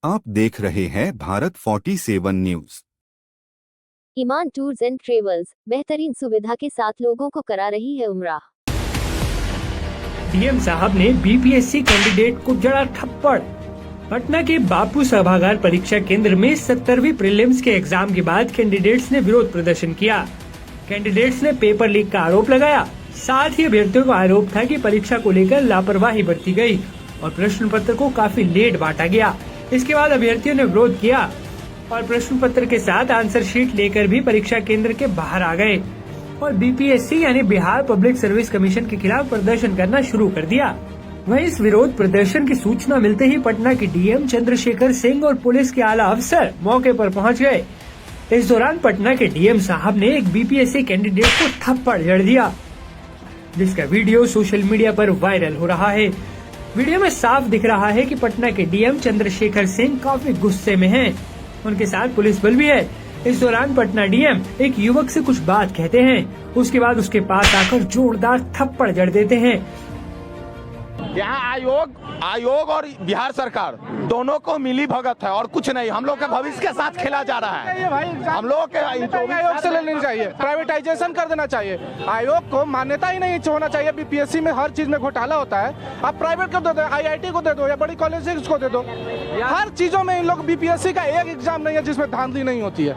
आप देख रहे हैं Bharat 47 news. Iman tours and travels बेहतरीन सुविधा के साथ लोगों को करा रही है उम्रा। डीएम साहब ने बीपीएससी कैंडिडेट को जड़ा थप्पड़। पटना के बापू सभागार परीक्षा केंद्र में 70वीं प्रीलिम्स के एग्जाम के बाद कैंडिडेट्स ने विरोध प्रदर्शन किया। कैंडिडेट्स ने पेपर लीक का आरोप लगाया। साथ ही अभ्यर्थियों का आरोप था कि परीक्षा को लेकर लापरवाही बरती गई और प्रश्न पत्र को काफी लेट बांटा गया। इसके बाद अभ्यर्थियों ने विरोध किया और प्रश्न पत्र के साथ आंसर शीट लेकर भी परीक्षा केंद्र के बाहर आ गए और बीपीएससी यानी बिहार पब्लिक सर्विस कमीशन के खिलाफ प्रदर्शन करना शुरू कर दिया। वहीं इस विरोध प्रदर्शन की सूचना मिलते ही पटना के डीएम चंद्रशेखर सिंह और पुलिस के आला अफसर मौके पर पहुंच गए। इस दौरान पटना के डीएम साहब ने एक बीपीएससी कैंडिडेट को थप्पड़ जड़ दिया, जिसका वीडियो सोशल मीडिया पर वायरल हो रहा है। वीडियो में साफ दिख रहा है कि पटना के डीएम चंद्रशेखर सिंह काफी गुस्से में हैं। उनके साथ पुलिस बल भी है। इस दौरान पटना डीएम एक युवक से कुछ बात कहते हैं, उसके बाद उसके पास आकर जोरदार थप्पड़ जड़ देते हैं। यहाँ आयोग और बिहार सरकार दोनों को मिली भगत है और कुछ नहीं। हम लोग के भविष्य के साथ खेला जा रहा है। हम लोग के आयोग से लेनी चाहिए, प्राइवेटाइजेशन कर देना चाहिए। आयोग को मान्यता ही नहीं होना चाहिए। बीपीएससी में हर चीज में घोटाला होता है। आप प्राइवेट को दे दो, आईआईटी को दे दो या बड़ी कॉलेज को दे दो। हर चीजों में इन लोग बीपीएससी का एक एग्जाम नहीं है जिसमें धांधली नहीं होती है।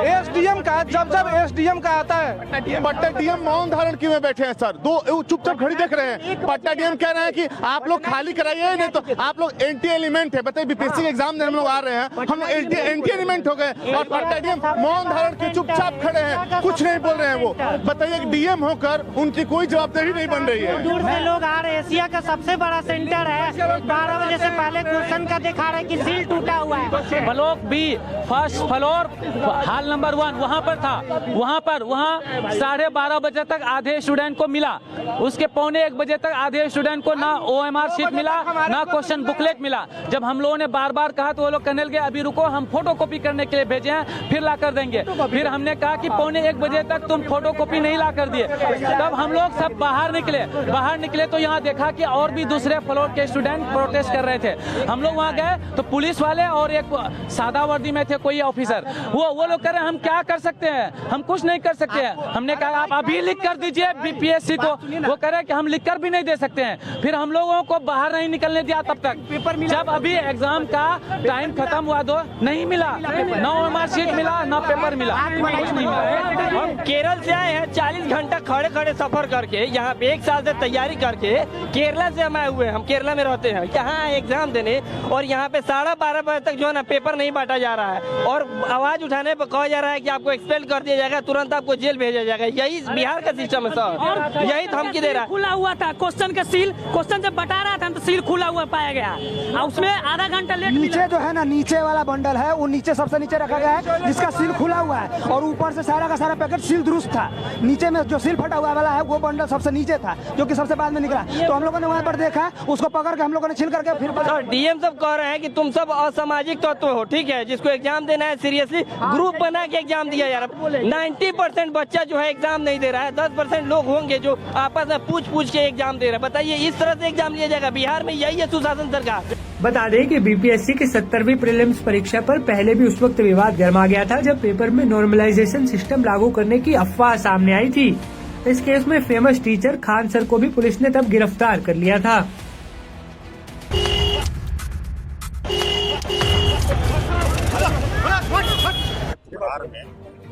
एसडीएम का जब एसडीएम का आता है, पट्टा डीएम मौन धारण क्यों में बैठे हैं सर? दो चुपचाप खड़ी देख रहे हैं। पट्टा डीएम कह रहे हैं कि आप लोग खाली कराइए, नहीं तो आप लोग एंटी एलिमेंट है। बताइए बीपीएससी के एग्जाम में हम लोग आ रहे हैं, हम एंटी एलिमेंट हो गए और पट्टा डीएम मौन धारण के चुपचाप खड़े हैं, कुछ नहीं बोल रहे हैं। वो बताइए डीएम होकर उनकी कोई जवाबदेही नहीं बन रही है। दूर से लोग आ रहे हैं। एशिया का सबसे बड़ा सेंटर है। 12 बजे से पहले क्वेश्चन का दिखा रहे हैं कि सील टूटा हुआ है। Block B first floor hall number 1 वहाँ पर था। वहाँ 12:30 बजे तक आधे स्टूडेंट को मिला। उसके 1:45 बजे तक आधे स्टूडेंट को ना ओएमआर शीट मिला, ना क्वेश्चन बुकलेट मिला। जब हम लोगों ने बार बार कहा तो वो लोग कहने लगे अभी रुको, हम फोटो कॉपी करने के लिए भेजे हैं, फिर ला कर देंगे। फिर हमने कहा कि 1:45 बजे तक तुम फोटो कॉपी नहीं ला कर दिए। तब हम लोग सब बाहर निकले तो यहाँ देखा कि और भी दूसरे फ्लोर के स्टूडेंट प्रोटेस्ट कर रहे थे। हम लोग वहाँ गए तो पुलिस वाले और एक सादा वर्दी में थे कोई ऑफिसर, वो लोग कह रहे हैं हम क्या कर सकते हैं, हम कुछ नहीं कर सकते हैं। हमने कहा आप अभी लिख कर दीजिए बीपीएससी को। वो कह रहे हैं कि हम लिख कर भी नहीं दे सकते हैं। फिर हम लोगों को बाहर नहीं निकलने दिया तब तक, जब अभी एग्जाम का टाइम खत्म हुआ तो नहीं मिला, ना ओएमआर शीट मिला, ना पेपर मिला, कुछ नहीं मिला। हम केरल से आए हैं, 40 घंटा खड़े सफर करके, यहाँ पे 1 साल से तैयारी करके केरला से हम आए हुए हैं। हम केरला में रहते हैं, यहाँ एग्जाम देने और यहाँ पे 12:30 बजे तक जो है ना पेपर नहीं बांटा जा रहा है और आवाज उठाने पर कहा जा रहा है कि आपको एक्सपेल कर दिया जाएगा, तुरंत आपको जेल भेजा जाएगा। यही बिहार का सिस्टम है सर, यही धमकी दे रहा है। खुला हुआ था क्वेश्चन का सील, क्वेश्चन जब बता रहा था तो सील खुला हुआ पाया गया और उसमें आधा घंटा लेट। नीचे जो है ना, नीचे वाला बंडल है वो नीचे सबसे नीचे रखा गया है जिसका सील खुला हुआ है और ऊपर से सारा का सारा पैकेट सील दुरुस्त था। नीचे में जो सील फटा हुआ वाला है वो बंडल सबसे नीचे था जो कि सबसे बाद में निकला। तो हम लोगों ने वहाँ पर देखा, उसको पकड़ के हम लोगों ने छिल करके फिर डीएम सब कह रहे हैं कि तुम सब असामाजिक तत्व हो, ठीक है, जिसको एग्जाम देना है सीरियसली ग्रुप बना के एग्जाम दिया जा रहा है। 90% बच्चा जो है एग्जाम नहीं दे रहा है, 10% लोग होंगे जो आपस में पूछ के एग्जाम दे रहे हैं। बताइए इस तरह से एग्जाम लिया जाएगा? बिहार में यही है सुशासन सरकार। बता दें कि बीपीएससी की 70वीं प्रीलिम्स परीक्षा पर पहले भी उस वक्त विवाद गर्मा गया था जब पेपर में नॉर्मलाइजेशन सिस्टम लागू करने की अफवाह सामने आई थी। इस केस में फेमस टीचर खान सर को भी पुलिस ने तब गिरफ्तार कर लिया था। बिहार में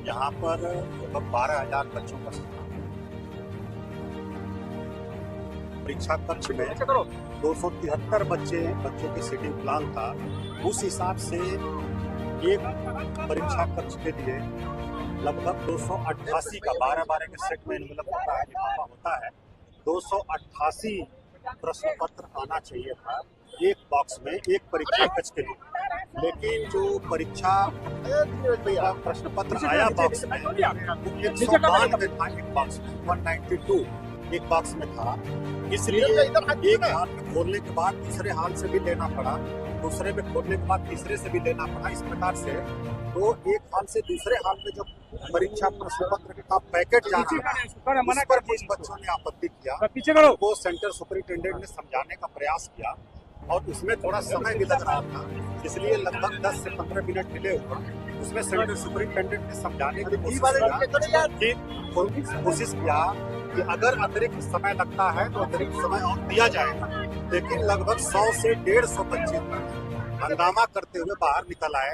यहाँ पर लगभग 12,000 बच्चों का परीक्षा कक्ष में 273 बच्चों की सीटिंग प्लान था। उस हिसाब से एक परीक्षा कक्ष के लिए लगभग 288 का 12-12 के सेट में मतलब होता है, लिफाफा होता है। 288 प्रश्न पत्र आना चाहिए था एक बॉक्स में, एक परीक्षा कक्ष के लिए। लेकिन जो परीक्षा प्रश्न पत्र आया बॉक्स में वो 192 था एक बॉक्स में, 192 एक बॉक्स में था। इसलिए एक हाल में खोलने के बाद दूसरे हाल से भी लेना पड़ा, दूसरे में खोलने के बाद तीसरे से भी लेना पड़ा। इस प्रकार से तो एक हाल से दूसरे हाल में जो परीक्षा प्रश्न पत्र का पैकेट जा रहा है उस पर कुछ बच्चों ने आपत्ति किया। वो सेंटर सुपरिटेंडेंट ने समझाने का प्रयास किया और उसमें थोड़ा समय भी लग रहा था, इसलिए लगभग 10 से 15 मिनट डिले हुआ। उसमें सेंटर सुपरिटेंडेंट ने समझाने की कोशिश किया कि अगर अतिरिक्त समय लगता है तो अतिरिक्त समय और दिया जाएगा, लेकिन लगभग 100 से 150 बच्चे हंगामा करते हुए बाहर निकल आए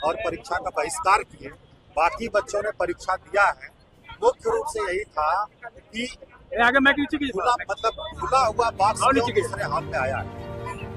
और परीक्षा का बहिष्कार किए। बाकी बच्चों ने परीक्षा दिया है। मुख्य रूप से यही था कि खुला हुआ बॉक्स दूसरे हाथ में आया है।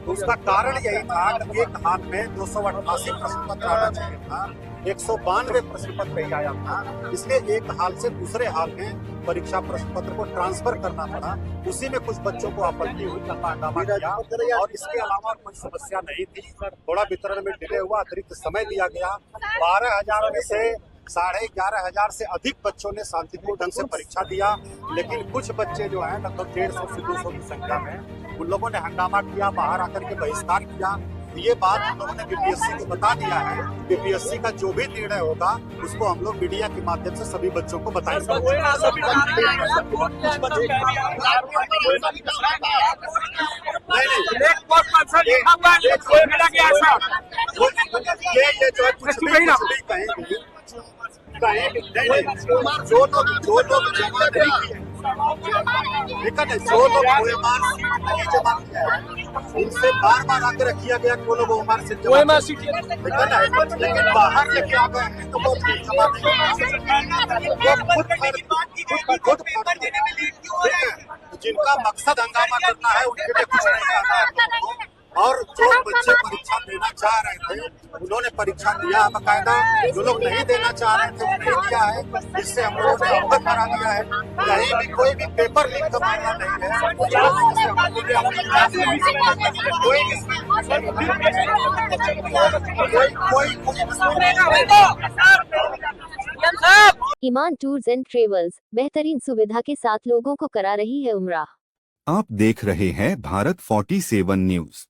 तो उसका कारण यही था कि एक हाथ में 288 प्रश्न पत्र आना चाहिए था, 192 प्रश्न पत्र ही आया था, इसलिए एक हाल से दूसरे हाल में परीक्षा प्रश्न पत्र को ट्रांसफर करना पड़ा। उसी में कुछ बच्चों को आपत्ति हुई, हंगामा किया और इसके अलावा कोई समस्या नहीं थी। थोड़ा वितरण में डिले हुआ, अतिरिक्त समय दिया गया। 12,000 में से 11,500 से अधिक बच्चों ने शांतिपूर्ण ढंग से परीक्षा दिया, लेकिन कुछ बच्चे जो हैं लगभग 150 से 200 की संख्या में, उन लोगों ने हंगामा किया, बाहर आकर के बहिष्कार किया। ये बात हम लोगों ने बीपीएससी को बता दिया है। बीपीएससी का जो भी निर्णय होगा उसको हम लोग मीडिया के माध्यम से सभी बच्चों को बताएंगे। ये जो है कुछ भी कहेंगे जो लोग जमा नहीं किए, ठीक है, जो लोग OMR सीट नहीं जमा किया है उनसे बार आकर किया गया कि वो लोग OMR सीट जमा, ठीक है ना, लेकिन बाहर लेके आ गए हैं तो वो जमा नहीं। जिनका मकसद हंगामा करना है उनके लिए कुछ नहीं करना है। और जो बच्चे परीक्षा देना चाह रहे थे उन्होंने परीक्षा दिया बकायदा, जो लोग नहीं देना चाह रहे थे वो नहीं दिया है। इससे हम लोगों ने अवगत करा दिया है। कहीं भी कोई भी पेपर लीक का मामला नहीं है। ईमान टूर्स एंड ट्रेवल्स बेहतरीन सुविधा के साथ लोगों को करा रही है उम्रा। आप देख रहे हैं भारत 47 न्यूज।